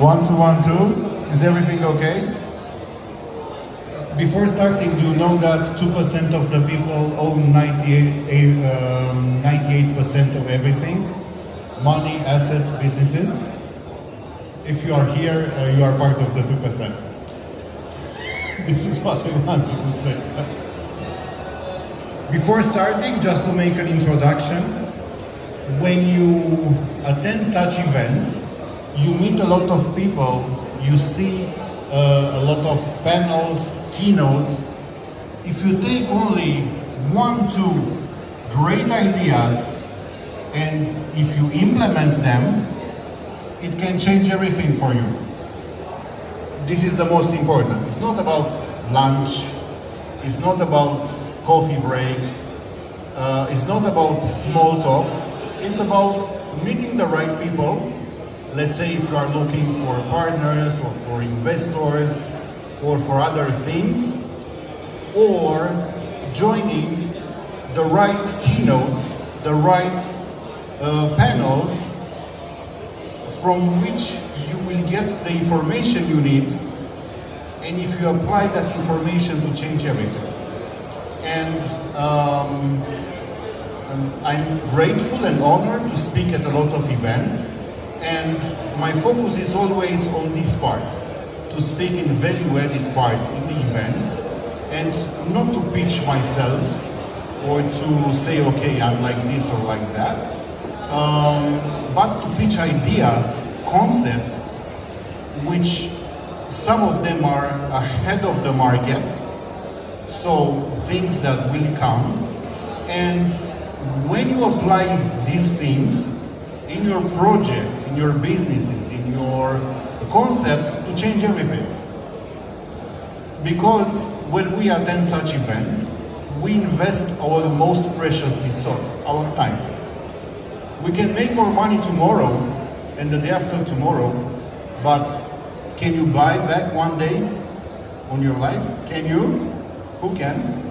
One, two, one, two. Is everything okay? Before starting, do you know that 2% of the people own 98% of everything? Money, assets, businesses? If you are here, you are part of the 2%. This is what I wanted to say. Before starting, just to make an introduction, when you attend such events, you meet a lot of people, you see a lot of panels, keynotes. If you take only 1, 2 great ideas and if you implement them, it can change everything for you. This is the most important. It's not about lunch, it's not about coffee break, it's not about small talks, it's about meeting the right people. Let's say if you are looking for partners or for investors or for other things, or joining the right keynotes, the right panels from which you will get the information you need, and if you apply that information to change everything. And I'm grateful and honored to speak at a lot of events, and my focus is always on this part, to speak in value-added part in the events, and not to pitch myself or to say, okay, I'm like this or like that, but to pitch ideas, concepts, which some of them are ahead of the market, so things that will come, and when you apply these things in your projects, in your businesses, in your concepts, to change everything. Because when we attend such events, we invest our most precious resource, our time. We can make more money tomorrow and the day after tomorrow, but can you buy back one day on your life? Can you? Who can?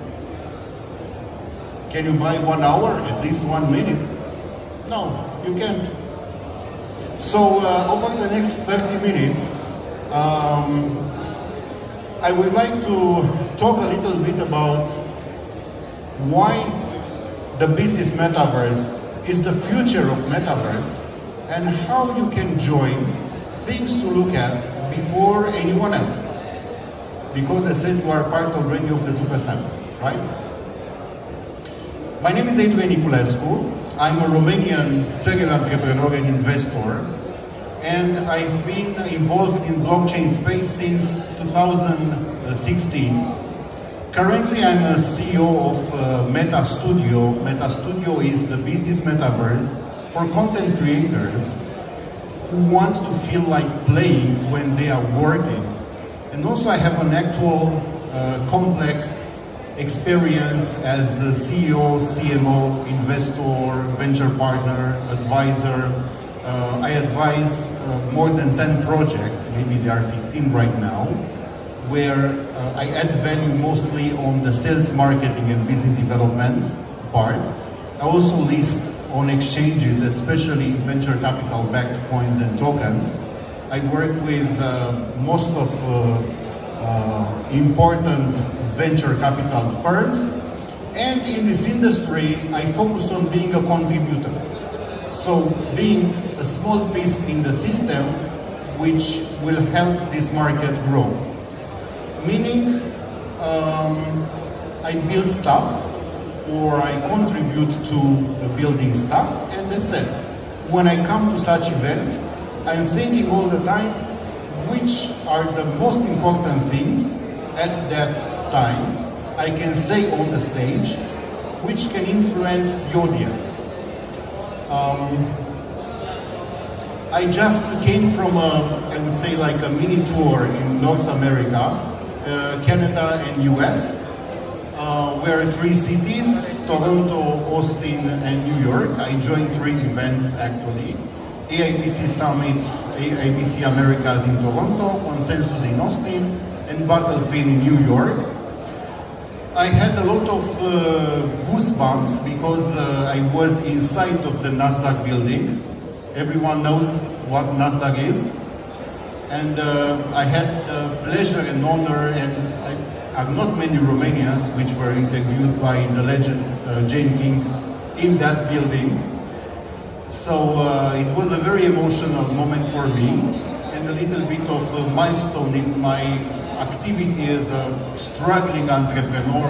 Can you buy 1 hour, at least 1 minute? No, you can't. So over the next 30 minutes, I would like to talk a little bit about why the business Metaverse is the future of Metaverse and how you can join, things to look at before anyone else. Because I said you are part already of the 2%, right? My name is Adrian Niculescu. I'm a Romanian serial entrepreneur and investor, and I've been involved in blockchain space since 2016. Currently, I'm a CEO of Meta Studio. Meta Studio is the business metaverse for content creators who want to feel like playing when they are working. And also I have an actual complex experience as a CEO, CMO, investor, venture partner, advisor. I advise more than 10 projects, maybe there are 15 right now, where I add value mostly on the sales, marketing and business development part. I also list on exchanges, especially venture capital backed coins and tokens. I work with most of important venture capital firms, and in this industry I focus on being a contributor. So being a small piece in the system which will help this market grow. Meaning I build stuff or I contribute to the building stuff, and that's it. When I come to such events, I'm thinking all the time which are the most important things at that time I can say on the stage, which can influence the audience. I just came from I would say like a mini tour in North America, Canada and US, where 3 cities, Toronto, Austin and New York. I joined 3 events actually. AIBC Summit, AIBC Americas in Toronto, Consensus in Austin, and Battlefield in New York. I had a lot of goosebumps because I was inside of the Nasdaq building. Everyone knows what Nasdaq is. And I had the pleasure and honor, and I have not many Romanians which were interviewed by the legend Jane King in that building. So it was a very emotional moment for me, and a little bit of a milestone in my activity as a struggling entrepreneur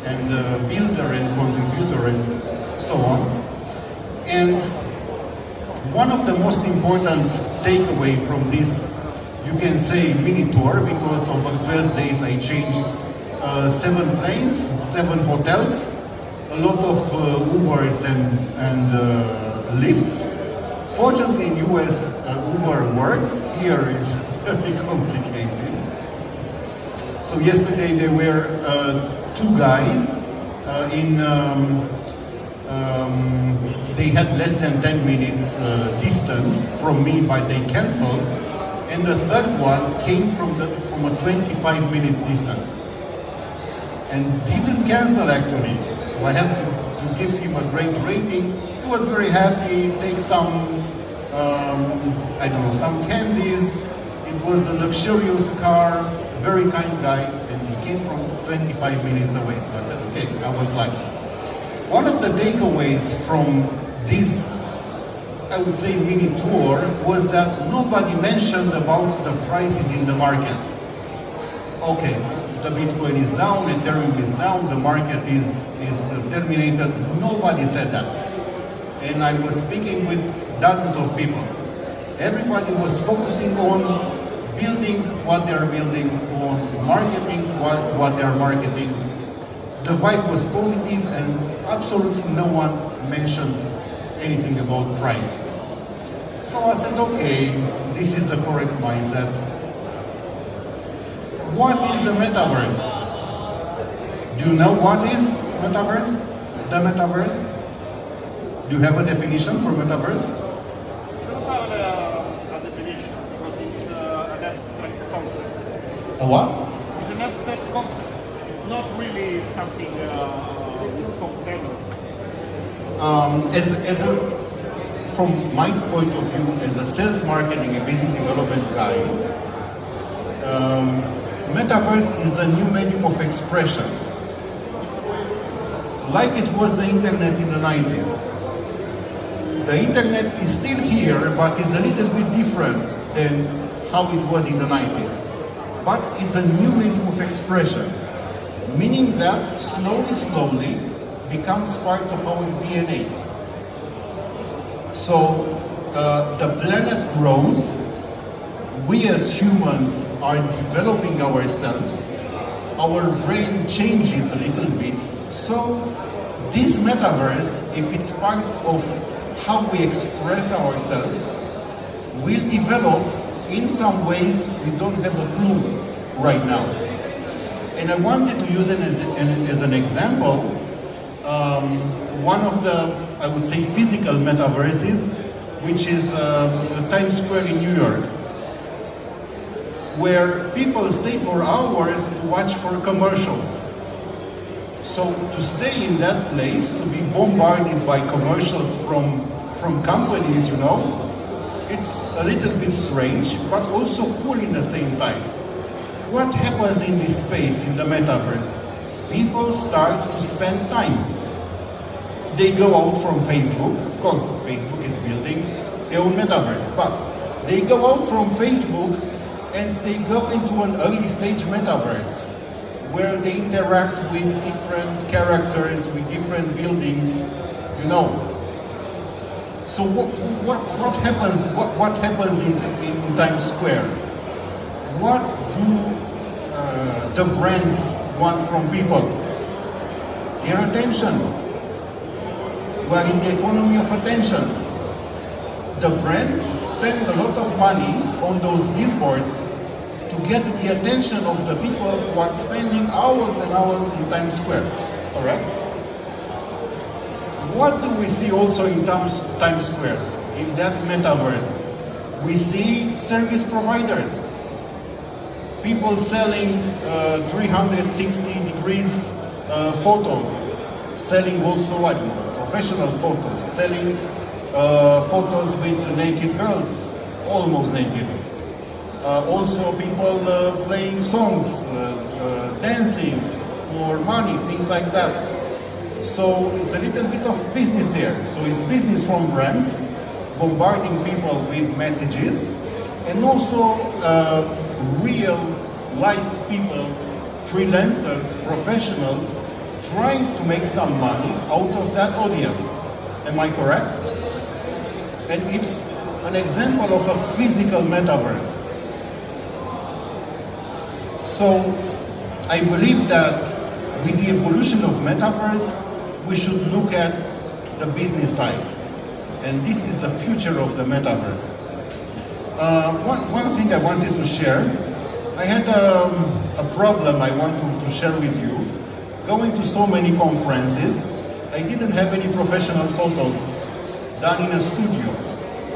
and builder and contributor and so on. And one of the most important takeaway from this, you can say, mini tour, because over 12 days I changed 7 planes, 7 hotels, a lot of Ubers and lifts. Fortunately in US Uber works, here it's very complicated. So yesterday there were 2 guys they had less than 10 minutes distance from me, but they cancelled. And the third one came from a 25 minutes distance and didn't cancel actually. So I have to give him a great rating. He was very happy, take some, I don't know, some candies. It was a luxurious car, very kind guy, and he came from 25 minutes away. So I said, okay, I was lucky. One of the takeaways from this, I would say, mini tour was that nobody mentioned about the prices in the market. Okay, the Bitcoin is down, Ethereum is down, the market is terminated. Nobody said that. And I was speaking with dozens of people. Everybody was focusing on building what they're building, on marketing what they're marketing. The vibe was positive and absolutely no one mentioned anything about prices. So I said, okay, this is the correct mindset. What is the Metaverse? Do you know what is Metaverse? The Metaverse? Do you have a definition for Metaverse? I don't have a definition because it's an abstract concept. A what? It's an abstract concept. It's not really something with some standards. From my point of view, as a sales marketing and business development guy, Metaverse is a new medium of expression. Like it was the internet in the 90s. The internet is still here, but it's a little bit different than how it was in the 90s. But it's a new medium of expression, meaning that slowly becomes part of our DNA. So the planet grows, we as humans are developing ourselves, our brain changes a little bit. So this Metaverse, if it's part of how we express ourselves, will develop in some ways we don't have a clue right now. And I wanted to use it as an example. One of the, I would say, physical metaverses, which is Times Square in New York, where people stay for hours to watch for commercials. So to stay in that place, to be bombarded by commercials from companies, you know, it's a little bit strange, but also cool in the same time. What happens in this space, in the metaverse? People start to spend time. They go out from Facebook. Of course, Facebook is building their own metaverse, but they go out from Facebook and they go into an early stage metaverse where they interact with different characters, with different buildings, you know. So what happens? What happens in Times Square? What do the brands want from people? Their attention. We are in the economy of attention. The brands spend a lot of money on those billboards to get the attention of the people who are spending hours and hours in Times Square. Correct? What do we see also in Times Square, in that metaverse? We see service providers. People selling 360 degrees photos, selling also what? Professional photos, selling photos with naked girls, almost naked. Also people playing songs, dancing for money, things like that. So it's a little bit of business there. So it's business from brands, bombarding people with messages, and also real life people, freelancers, professionals, trying to make some money out of that audience. Am I correct? And it's an example of a physical metaverse. So I believe that with the evolution of metaverse, we should look at the business side. And this is the future of the metaverse. One thing I wanted to share, I had a problem I want to share with you. Going to so many conferences, I didn't have any professional photos done in a studio.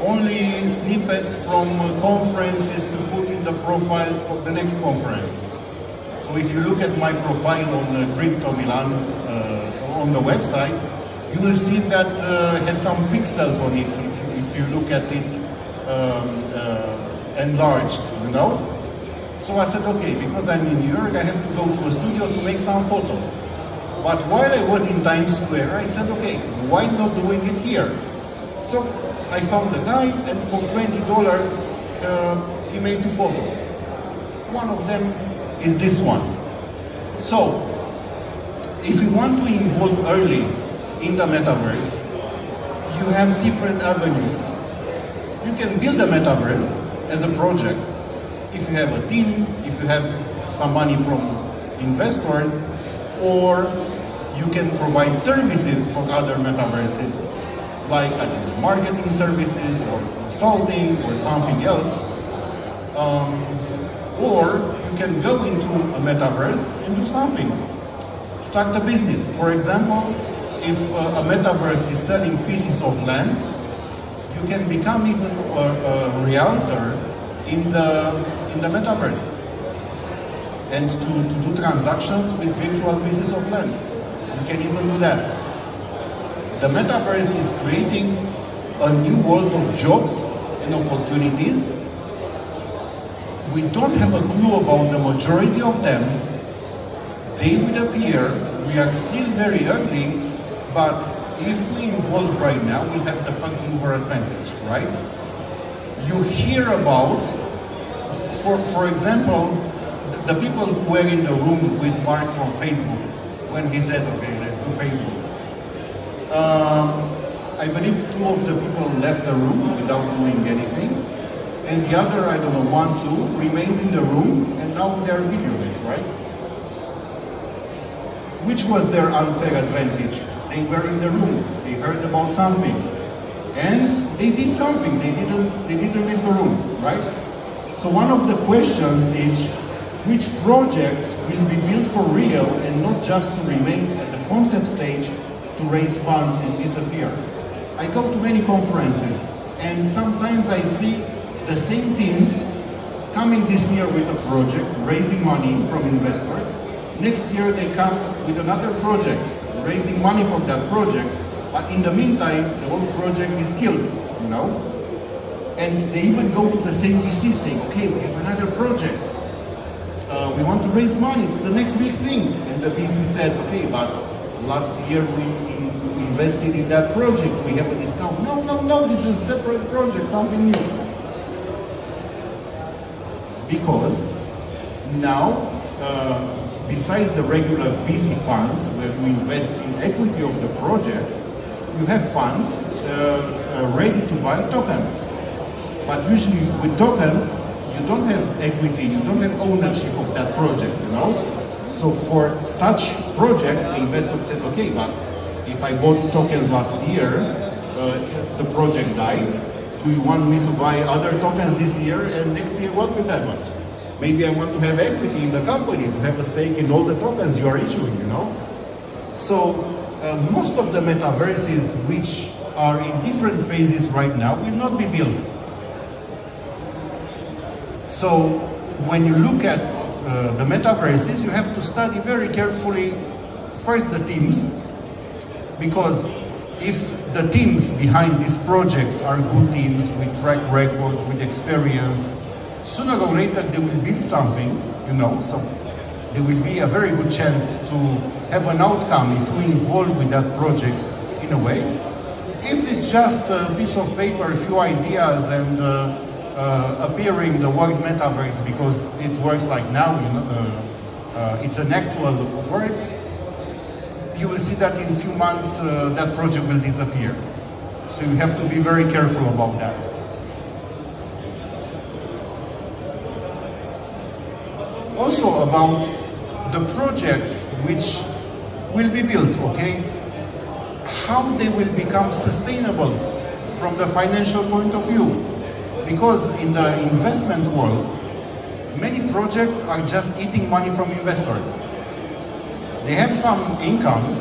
Only snippets from conferences to put in the profiles for the next conference. So if you look at my profile on Crypto Milan on the website, you will see that has some pixels on it if you look at it enlarged, you know? So I said, okay, because I'm in New York, I have to go to a studio to make some photos. But while I was in Times Square, I said, okay, why not doing it here? So I found a guy, and for $20, he made 2 photos. One of them is this one. So, if you want to involve early in the metaverse, you have different avenues. You can build a metaverse as a project. If you have a team, if you have some money from investors, or you can provide services for other metaverses, like marketing services or consulting or something else. Or you can go into a metaverse and do something. Start a business. For example, if a metaverse is selling pieces of land, you can become even a realtor in the metaverse and to do transactions with virtual pieces of land. You can even do that. The metaverse is creating a new world of jobs and opportunities. We don't have a clue about the majority of them. They will appear. We are still very early, but if we involve right now, we have the first mover advantage, right? You hear about, for example, the people who were in the room with Mark from Facebook when he said, okay, let's do Facebook. I believe 2 of the people left the room without doing anything, and the other, I don't know, 1, 2 remained in the room, and now they're billionaires, right? Which was their unfair advantage? They were in the room, they heard about something, and they did something. They didn't leave the room, right? So one of the questions is, which projects will be built for real and not just to remain at the concept stage to raise funds and disappear? I go to many conferences, and sometimes I see the same teams coming this year with a project, raising money from investors. Next year they come with another project, raising money from that project, but in the meantime, the whole project is killed, you know? And they even go to the same VC saying, okay, we have another project. We want to raise money, it's the next big thing. And the VC says, okay, but last year we invested in that project, we have a discount. No, this is a separate project, something new. Because now, besides the regular VC funds, where we invest in equity of the project, you have funds ready to buy tokens. But usually with tokens, you don't have equity, you don't have ownership of that project, you know? So for such projects, the investor says, okay, but if I bought tokens last year, the project died. Do you want me to buy other tokens this year, and next year what will happen? Maybe I want to have equity in the company, to have a stake in all the tokens you are issuing, you know? So most of the metaverses which are in different phases right now will not be built. So when you look at the metaverses, you have to study very carefully first the teams, because if the teams behind these projects are good teams with track record, with experience, sooner or later they will build something, you know, so there will be a very good chance to have an outcome if we involve with that project in a way. If it's just a piece of paper, a few ideas, and appearing the word metaverse because it works like now, you know, it's an actual word, you will see that in a few months that project will disappear. So you have to be very careful about that. Also about the projects which will be built, okay? How they will become sustainable from the financial point of view. Because in the investment world, many projects are just eating money from investors. They have some income,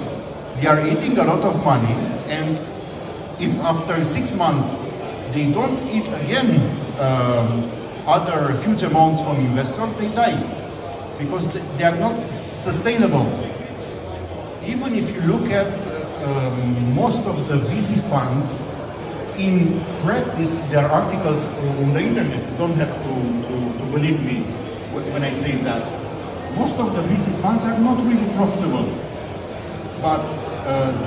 they are eating a lot of money, and if after 6 months they don't eat again other huge amounts from investors, they die. Because they are not sustainable. Even if you look at most of the VC funds, in practice, there are articles on the internet. You don't have to believe me when I say that. Most of the VC funds are not really profitable. But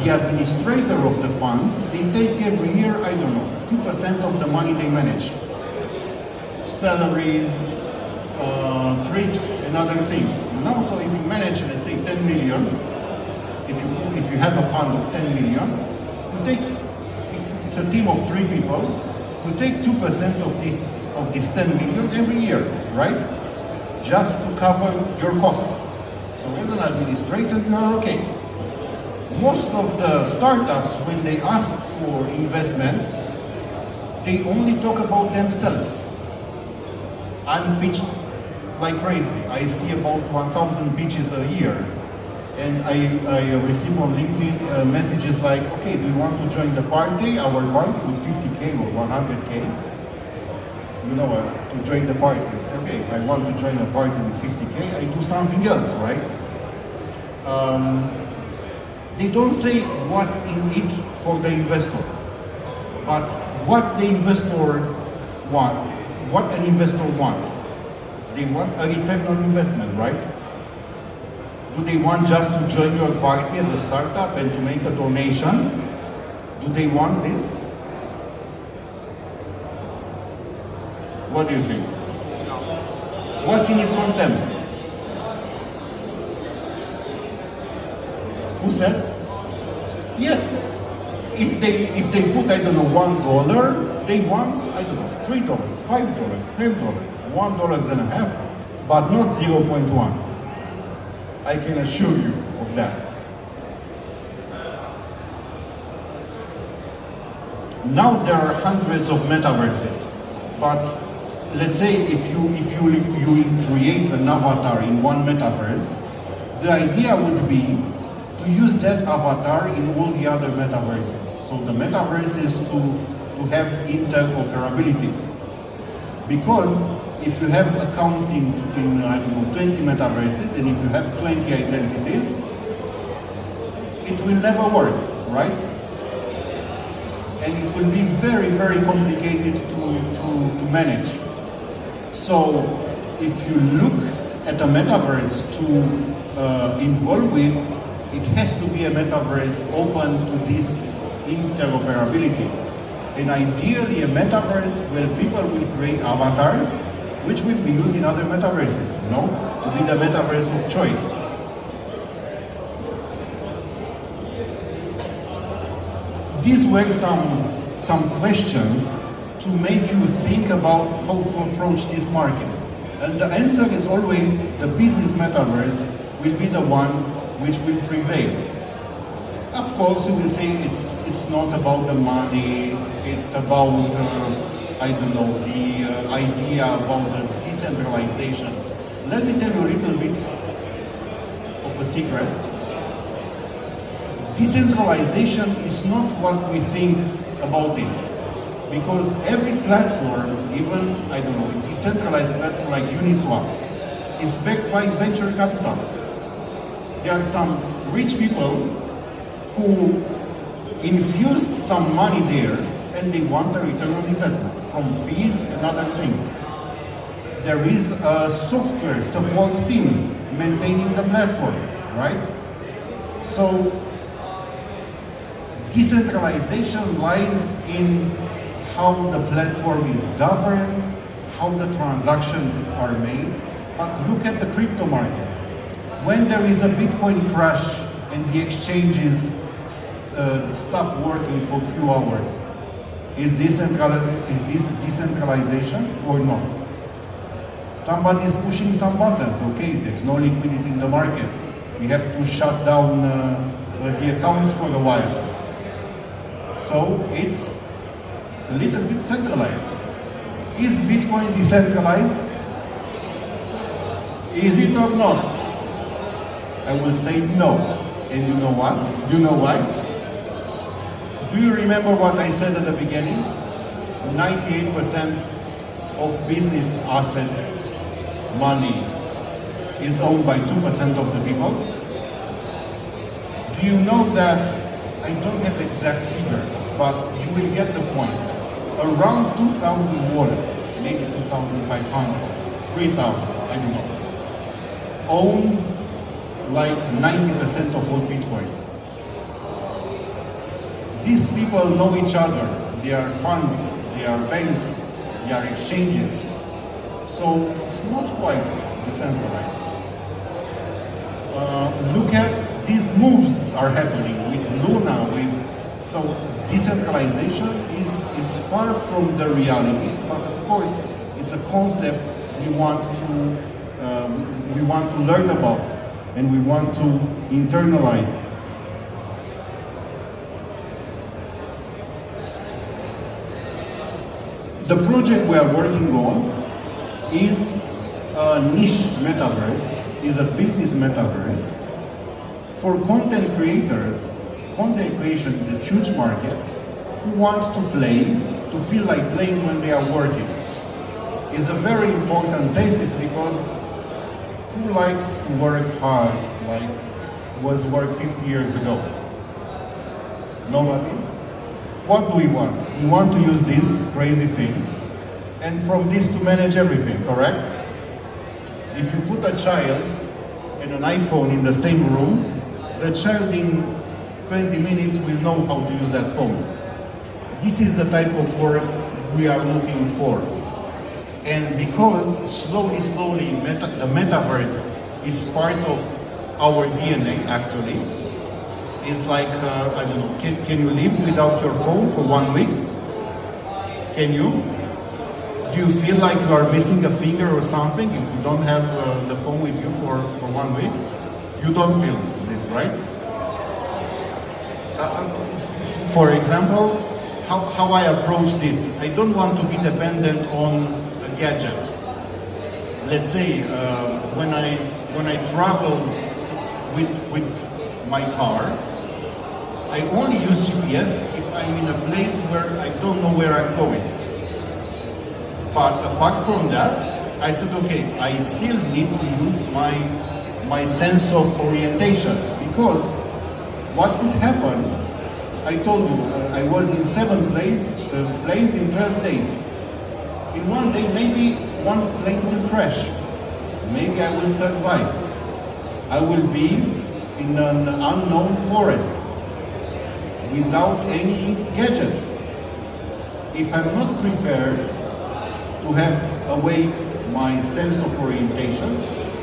the administrator of the funds, they take every year, I don't know, 2% of the money they manage. Salaries, trips, and other things. You know, so if you manage, let's say, 10 million, if you have a fund of 10 million, you take, if it's a team of 3 people, you take 2% of this 10 million every year, right? Just to cover your costs. So as an administrator, you are okay. Most of the startups, when they ask for investment, they only talk about themselves. I'm pitched like crazy. I see about 1,000 pitches a year. And I receive on LinkedIn messages like, okay, do you want to join the party, our party with 50K or 100K? You know, to join the party. I say, okay, if I want to join a party with 50K, I do something else, right? They don't say what's in it for the investor, but what the investor wants, what an investor wants. They want a return on investment, right? Do they want just to join your party as a startup and to make a donation? Do they want this? What do you think? What's in it for them? Who said? Yes. If they put, I don't know, $1, they want, I don't know, $3, $5, $10, $1.50, but not 0.1. I can assure you of that. Now there are hundreds of metaverses, but let's say if you create an avatar in one metaverse, the idea would be to use that avatar in all the other metaverses. So the metaverse is to have interoperability. Because if you have accounts in I don't know, 20 metaverses, and if you have 20 identities, it will never work, right? And it will be very, very complicated to manage. So if you look at a metaverse to involve with, it has to be a metaverse open to this interoperability. And ideally a metaverse where people will create avatars which will be used in other metaverses, you know, to be the metaverse of choice. These were some questions to make you think about how to approach this market. And the answer is always the business metaverse will be the one which will prevail. Of course, you will say it's not about the money, it's about, I don't know, the idea about the decentralization. Let me tell you a little bit of a secret. Decentralization is not what we think about it. Because every platform, even, I don't know, a decentralized platform like Uniswap, is backed by venture capital. There are some rich people who infused some money there and they want a return on investment from fees and other things. there is a software support team maintaining the platform, right? So decentralization lies in how the platform is governed, how the transactions are made. But look at the crypto market. When there is a Bitcoin crash and the exchanges stop working for a few hours, is this decentralization or not? Somebody is pushing some buttons. Okay, there's no liquidity in the market. We have to shut down the accounts for a while. So it's a little bit centralized. Is Bitcoin decentralized? Is it or not? I will say no. And you know what? You know why? Do you remember what I said at the beginning? 98% of business assets, money, is owned by 2% of the people. Do you know that, I don't have exact figures, but you will get the point. Around 2,000 wallets, maybe 2,500, 3,000, I don't know, own like 90% of all Bitcoins. These people know each other. They are funds, they are banks, they are exchanges. So it's not quite decentralized. Look at these moves are happening with Luna, so decentralization is far from the reality, but of course it's a concept we want to learn about and we want to internalize. The project we are working on is a niche metaverse, is a business metaverse. For content creators, content creation is a huge market who want to play, to feel like playing when they are working. It's a very important thesis because who likes to work hard like was work 50 years ago? Nobody? What do we want? We want to use this crazy thing and from this to manage everything, correct? If you put a child and an iPhone in the same room, the child in 20 minutes will know how to use that phone. This is the type of work we are looking for. And because slowly, the metaverse is part of our DNA actually, it's like, I don't know, can you live without your phone for 1 week? Can you? Do you feel like you are missing a finger or something if you don't have the phone with you for 1 week? You don't feel this, right? For example, how I approach this, I don't want to be dependent on a gadget. Let's say when I travel with my car, I only use GPS if I'm in a place where I don't know where I'm going. But apart from that, I said, okay, I still need to use my sense of orientation, because what could happen, I told you, I was in 7 planes in 12 days. In one day, maybe one plane will crash. Maybe I will survive. I will be in an unknown forest without any gadget. If I'm not prepared to have awake my sense of orientation,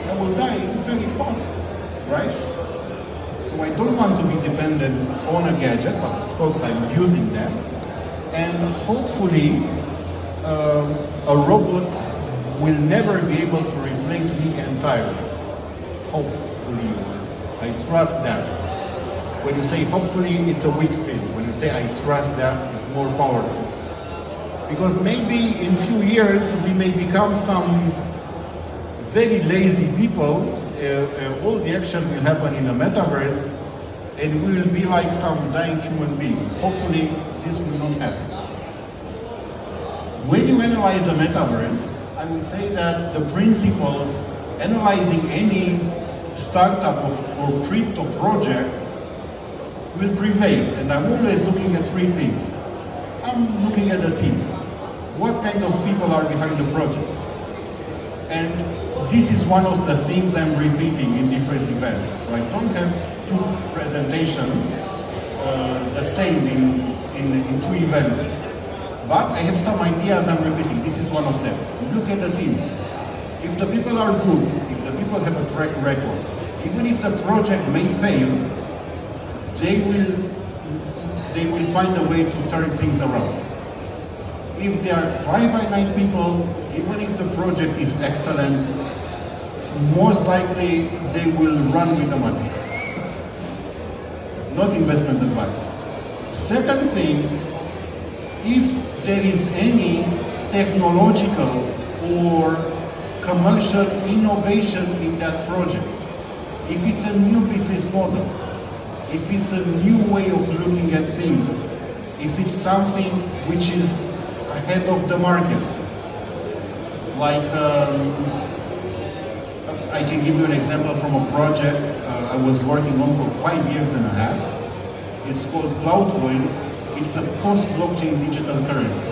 I will die very fast, right? So I don't want to be dependent on a gadget, but of course I'm using them. And hopefully a robot will never be able to replace me entirely. Hopefully. I trust that. When you say hopefully, it's a weak thing. When you say I trust that, it's more powerful. Because maybe in a few years we may become some very lazy people. All the action will happen in a metaverse and we will be like some dying human beings. Hopefully this will not happen. When you analyze a metaverse, I would say that the principles analyzing any startup or crypto project will prevail. And I'm always looking at 3 things. I'm looking at the team. What kind of people are behind the project? And this is one of the things I'm repeating in different events. I don't have two presentations the same in two events. But I have some ideas I'm repeating. This is one of them. Look at the team. If the people are good, if the people have a track record, even if the project may fail, they will find a way to turn things around. If they are fly-by-night people, even if the project is excellent, most likely they will run with the money. Not investment advice. Second thing, if there is any technological or commercial innovation in that project, if it's a new business model, if it's a new way of looking at things, if it's something which is ahead of the market, like I can give you an example from a project I was working on for 5 years and a half. It's called Cloudcoin. It's a post-blockchain digital currency.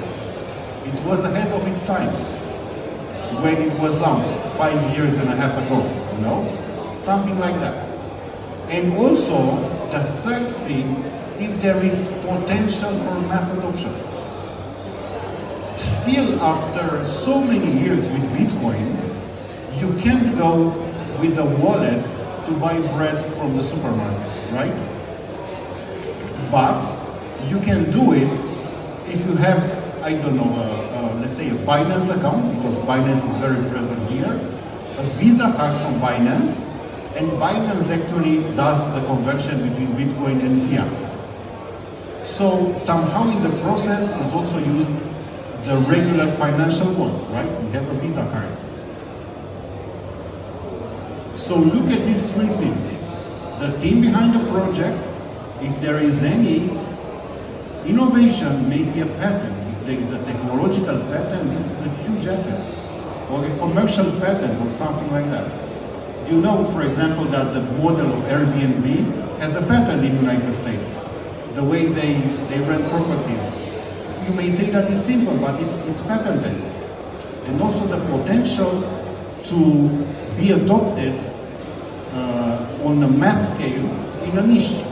It was ahead of its time when it was launched 5 years and a half ago, you know? Something like that. And also, the third thing, if there is potential for mass adoption. Still, after so many years with Bitcoin, you can't go with a wallet to buy bread from the supermarket, right? But you can do it if you have, I don't know, let's say a Binance account, because Binance is very present here, a Visa card from Binance, and Binance actually does the conversion between Bitcoin and fiat. So somehow in the process is also used the regular financial one, right? We have a Visa card. So look at these three things. The team behind the project, if there is any innovation, maybe a patent, if there is a technological patent, this is a huge asset, or a commercial patent or something like that. Do you know, for example, that the model of Airbnb has a patent in the United States? The way they rent properties. You may say that it's simple, but it's patented. And also the potential to be adopted on a mass scale in a niche.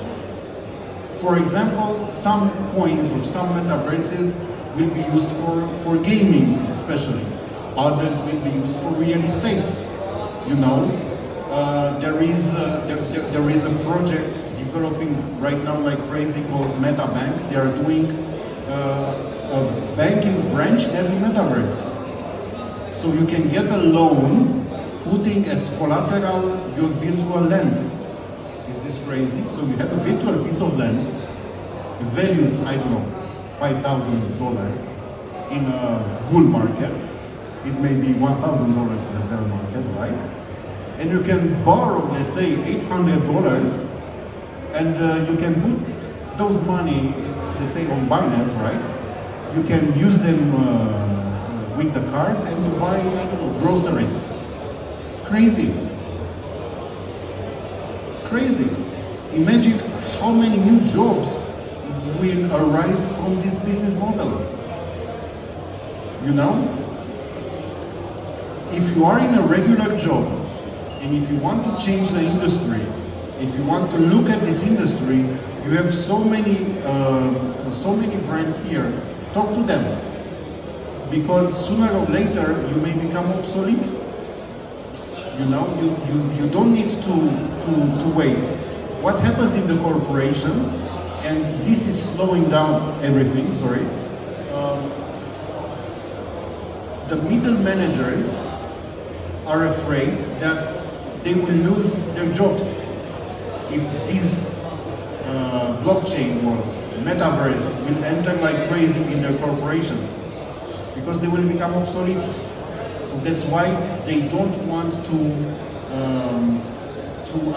For example, some coins or some metaverses will be used for gaming especially. Others will be used for real estate. You know, there is a project developing right now like crazy called MetaBank. They are doing a banking branch in every metaverse. So you can get a loan putting as collateral your virtual land. Is this crazy? So you have a virtual piece of land valued, I don't know, $5,000 in a bull market. It may be $1,000 in a bear market, right? And you can borrow, let's say, $800, and you can put those money, let's say, on Binance, right? You can use them with the card and buy, I don't know, groceries. Crazy. Crazy. Imagine how many new jobs will arise from this business model. You know? If you are in a regular job, and if you want to change the industry, if you want to look at this industry, you have so many brands here. Talk to them, because sooner or later you may become obsolete. You know, you don't need to wait. What happens in the corporations, and this is slowing down everything. Sorry, the middle managers are afraid that they will lose their jobs if this blockchain or Metaverse will enter like crazy in their corporations, because they will become obsolete. So that's why they don't want to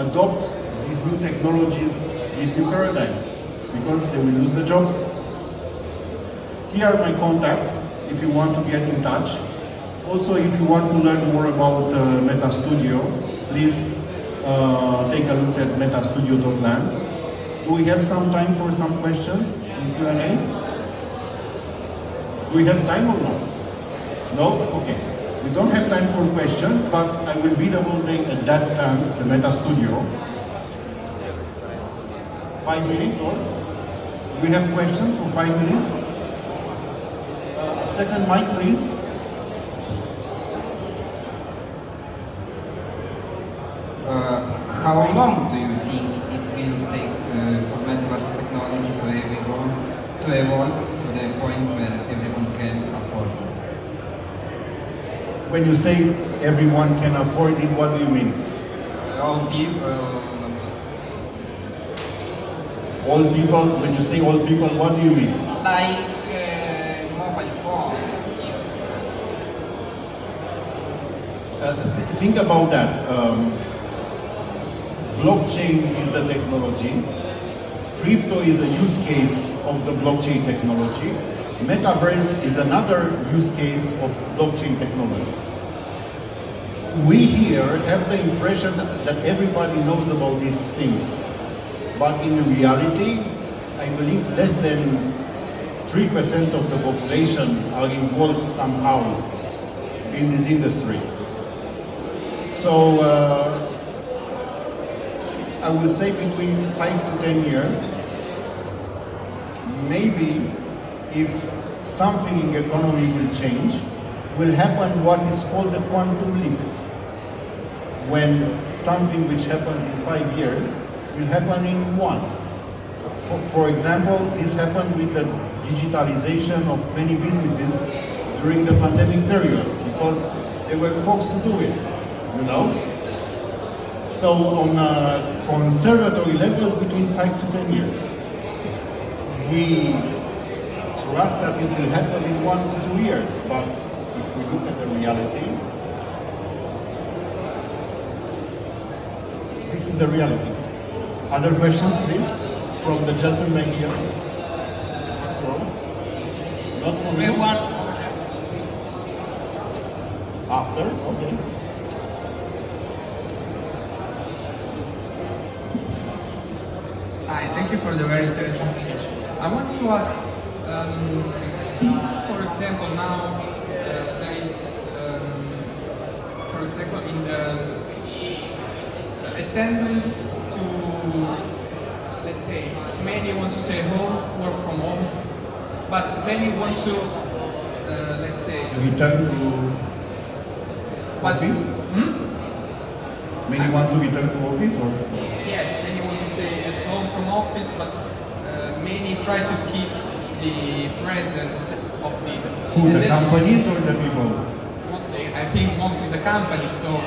adopt these new technologies, these new paradigms, because they will lose the jobs. Here are my contacts if you want to get in touch. Also, if you want to learn more about MetaStudio, please take a look at metastudio.land. Do we have some time for some questions in Q&As? Do we have time or no? No? Okay. We don't have time for questions, but I will be the whole day at that stand, the Meta Studio. 5 minutes or? We have questions for 5 minutes? Second mic, please. How long do you think it will take for Metaverse technology to evolve to the point where everyone can afford it? When you say everyone can afford it, what do you mean? All people. All people, when you say all people, what do you mean? Like mobile phone. Think about that. Blockchain is the technology. Crypto is a use case of the blockchain technology. Metaverse is another use case of blockchain technology. We here have the impression that everybody knows about these things. But in reality, I believe less than 3% of the population are involved somehow in these industries. So I will say between 5 to 10 years, maybe if something in the economy will change, will happen what is called the quantum leap. When something which happens in 5 years will happen in 1. For example, this happened with the digitalization of many businesses during the pandemic period because they were forced to do it, you know? So on a conservatory level, between 5 to 10 years. We trust that it will happen in 1 to 2 years, but if we look at the reality, this is the reality. Other questions, please? From the gentleman here. Next row. Not from you? After? Okay. Hi, thank you for the very interesting speech. I want to ask, since, for example, now there is, for example, in the attendance to, let's say, many want to stay home, work from home, but many want to, let's say, Return to office? Many want to return to office or? Yes, many want to stay at home from office, but many try to keep the presence of this. Who, the companies or the people? Mostly, I think mostly the companies. So,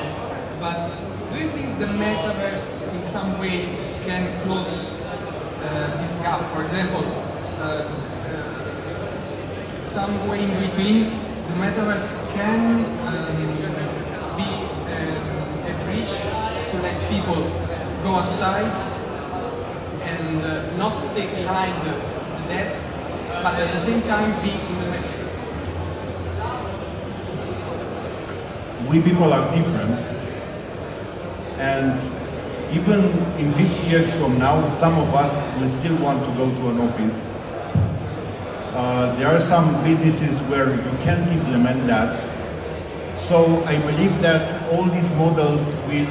but do you think the metaverse in some way can close this gap? For example, some way in between, the metaverse can be a bridge to let people go outside and not stay behind the desk, but at the same time be in the metaverse. We people are different, and even in 50 years from now, some of us will still want to go to an office. There are some businesses where you can't implement that. So I believe that all these models will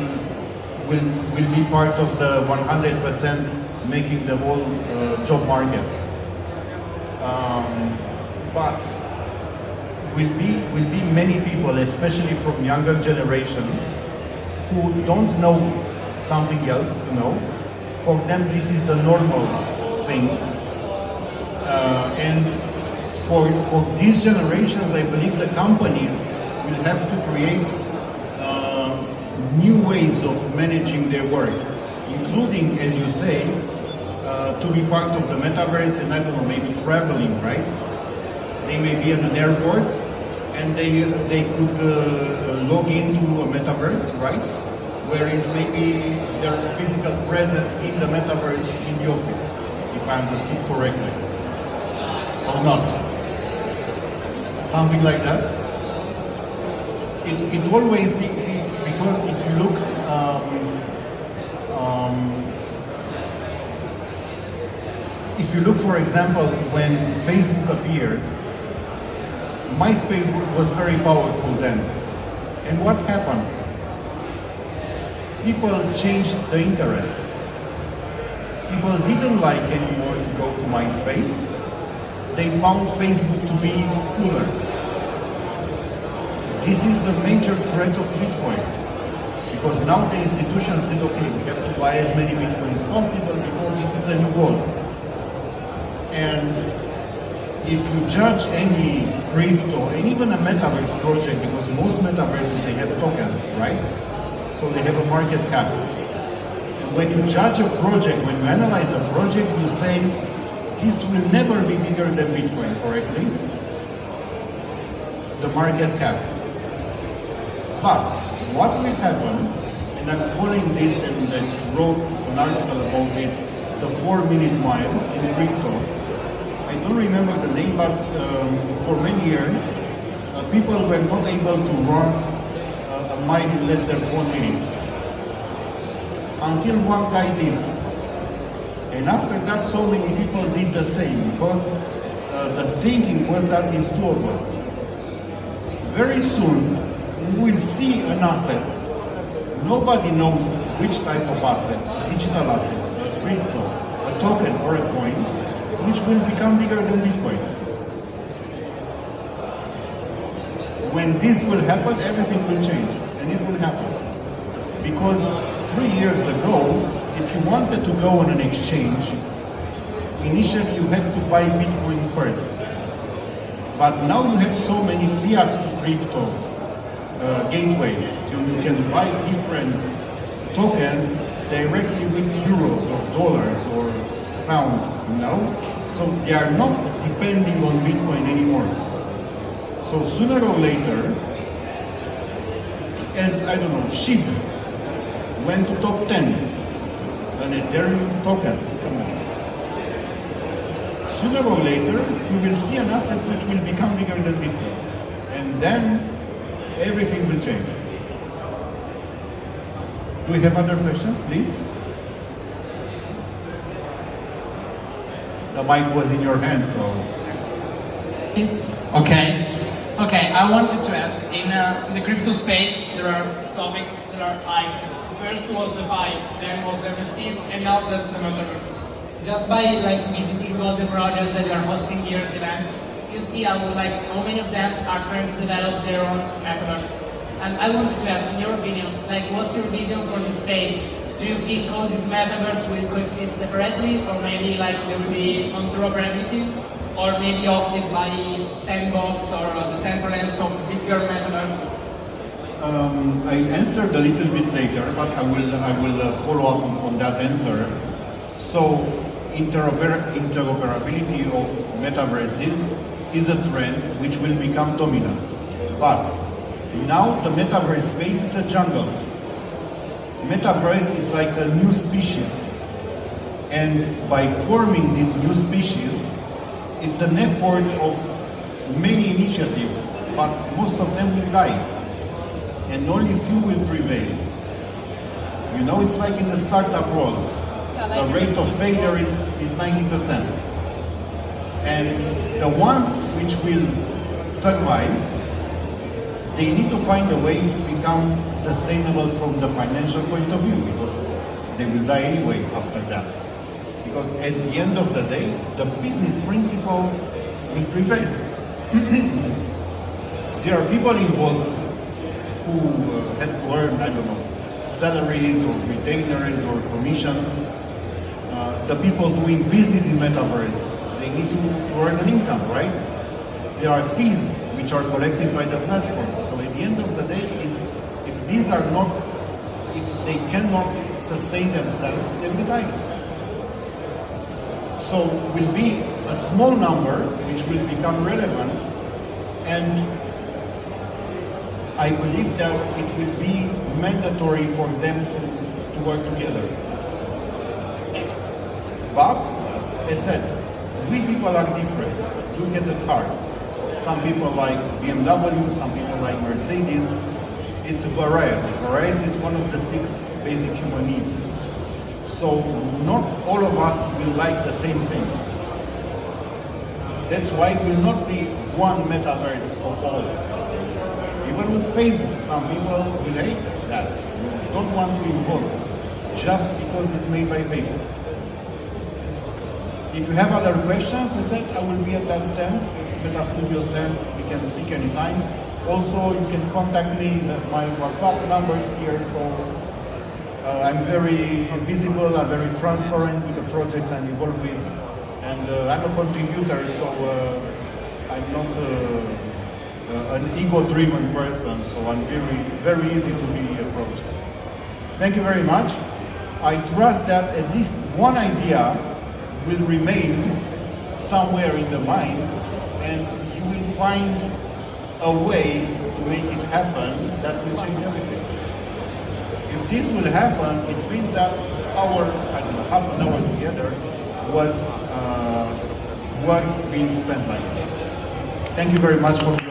be part of the 100% making the whole job market. But will be many people, especially from younger generations, who don't know something else, you know. For them, this is the normal thing. And for these generations, I believe the companies will have to create new ways of managing their work, including, as you say, to be part of the metaverse and, I don't know, maybe traveling, right? They may be in an airport and they could log into a metaverse, right? Whereas maybe their physical presence in the metaverse in the office, if I understood correctly. Or not. Something like that. It always be because if you look if you look, for example, when Facebook appeared, MySpace was very powerful then. And what happened? People changed the interest. People didn't like anymore to go to MySpace. They found Facebook to be cooler. This is the major threat of Bitcoin. Because now the institution said, okay, we have to buy as many Bitcoin as possible because this is the new gold. And if you judge any crypto, and even a Metaverse project, because most Metaverses, they have tokens, right? So they have a market cap. And when you judge a project, when you analyze a project, you say, this will never be bigger than Bitcoin, correctly? The market cap. But what will happen, and I'm calling this, and I wrote an article about it, the 4-minute mile in crypto. I don't remember the name, but for many years, people were not able to run a mile in less than 4 minutes. Until one guy did. And after that, so many people did the same, because the thinking was that it's doable. Very soon, we will see an asset. Nobody knows which type of asset, digital asset, a crypto, a token, or a coin, which will become bigger than Bitcoin. When this will happen, everything will change, and it will happen. Because 3 years ago, if you wanted to go on an exchange, initially you had to buy Bitcoin first. But now you have so many fiat to crypto gateways. You can buy different tokens directly with euros or dollars or pounds, you know? So they are not depending on Bitcoin anymore. So sooner or later, as, I don't know, SHIB went to top 10, an Ethereum token, come on. Sooner or later, you will see an asset which will become bigger than Bitcoin. And then everything will change. Do we have other questions, please? The mic was in your hand, so... Okay. Okay, I wanted to ask, in the crypto space, there are topics that are like, first was DeFi, then was NFTs, and now that's the Metaverse. Just by like visiting all the projects that you are hosting here at events, you see how many of them are trying to develop their own Metaverse. And I wanted to ask, in your opinion, like what's your vision for this space? Do you think all these Metaverse will coexist separately, or maybe like there will be interoperability? Or maybe hosted by Sandbox or the Centraland of bigger Metaverse? I answered a little bit later, but I will follow up on that answer. So, interoperability of metaverses is a trend which will become dominant. But now the metaverse space is a jungle. Metaverse is like a new species. And by forming this new species, it's an effort of many initiatives, but most of them will die. And only few will prevail. You know, it's like in the startup world. The rate of failure is 90%. And the ones which will survive, they need to find a way to become sustainable from the financial point of view, because they will die anyway after that. Because at the end of the day, the business principles will prevail. There are people involved who have to earn, I don't know, salaries or retainers or commissions. The people doing business in Metaverse, they need to earn an income, right? There are fees which are collected by the platform. So at the end of the day, if these are not, if they cannot sustain themselves, they will die. So will be a small number which will become relevant, and I believe that it will be mandatory for them to work together. But, as said, we people are different. Look at the cars. Some people like BMW, some people like Mercedes. It's a variety. Variety is one of the 6 basic human needs. So not all of us will like the same things. That's why it will not be one metaverse of all. Even with Facebook, some people will hate that. Don't want to involve just because it's made by Facebook. If you have other questions, I said I will be at that stand, Meta Studio stand. We can speak anytime. Also, you can contact me. My WhatsApp number is here, so I'm very visible. I'm very transparent with the project I'm involved with, and I'm a contributor, so I'm not an ego-driven person. So I'm very easy to be approached. Thank you very much. I trust that at least one idea will remain somewhere in the mind, and you will find a way to make it happen that will change everything. If this will happen, it means that our, I don't know, half an hour together was worth being spent like that. Thank you very much for